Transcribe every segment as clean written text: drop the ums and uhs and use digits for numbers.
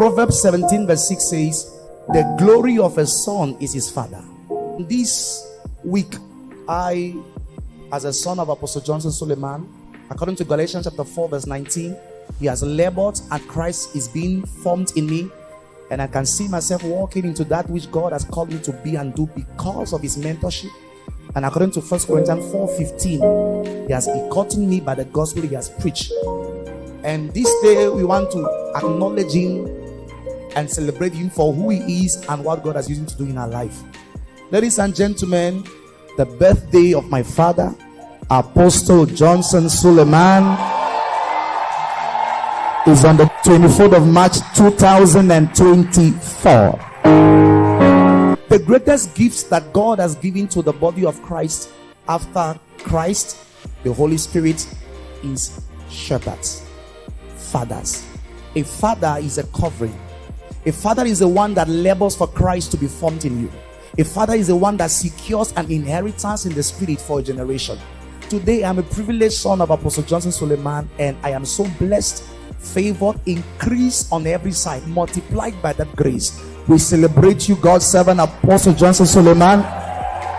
Proverbs 17 verse 6 says, the glory of a son is his father. This week, I, as a son of Apostle Johnson Suleman, according to Galatians chapter 4 verse 19, he has labored and Christ is being formed in me, and I can see myself walking into that which God has called me to be and do because of his mentorship. And according to 1 Corinthians 4:15, he has begotten me by the gospel he has preached. And this day we want to acknowledge him and celebrate him for who he is and what God has used him to do in our life. Ladies and gentlemen, the birthday of my father, Apostle Johnson Suleman, is on the 24th of March 2024. The greatest gifts that God has given to the body of Christ after Christ, the Holy Spirit, is shepherds, fathers. A father is a covering. A father is the one that labors for Christ to be formed in you. A father is the one that secures an inheritance in the spirit for a generation. Today, I'm a privileged son of Apostle Johnson Suleman, and I am so blessed, favored, increased on every side, multiplied by that grace. We celebrate you, God's servant, Apostle Johnson Suleman.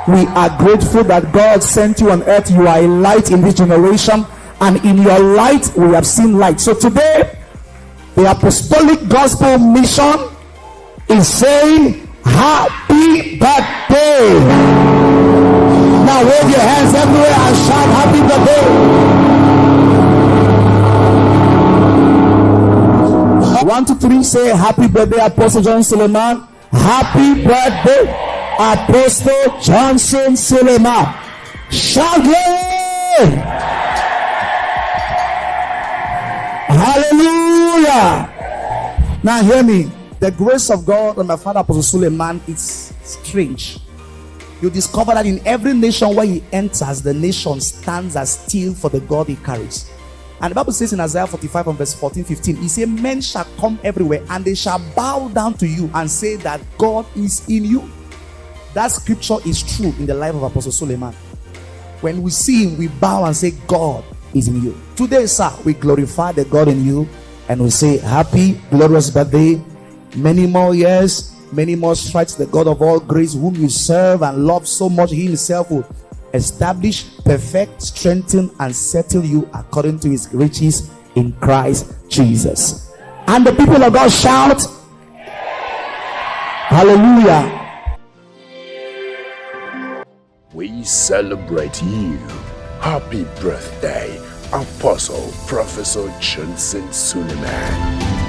We are grateful that God sent you on earth. You are a light in this generation, and in your light, we have seen light. So today, the apostolic gospel mission is saying, happy birthday. Now wave your hands everywhere and shout happy birthday. 1, 2, 3, say happy birthday, Apostle Johnson Suleman. Happy birthday, Apostle Johnson Suleman. Shout glory. Hallelujah. Now hear me. The grace of God on my father Apostle Suleman is strange. You discover that in every nation where he enters, the nation stands as still for the God he carries. And the Bible says in Isaiah 45 and verse 14-15, he said, men shall come everywhere and they shall bow down to you and say that God is in you. That scripture is true in the life of Apostle Suleman. When we see him, we bow and say, God is in you. Today, sir, we glorify the God in you and we say, happy, glorious birthday. Many more years, many more strides, the God of all grace, whom you serve and love so much, he himself will establish, perfect, strengthen, and settle you according to his riches in Christ Jesus. And the people of God shout, hallelujah. We celebrate you. Happy birthday, Apostle Professor Johnson Suleman.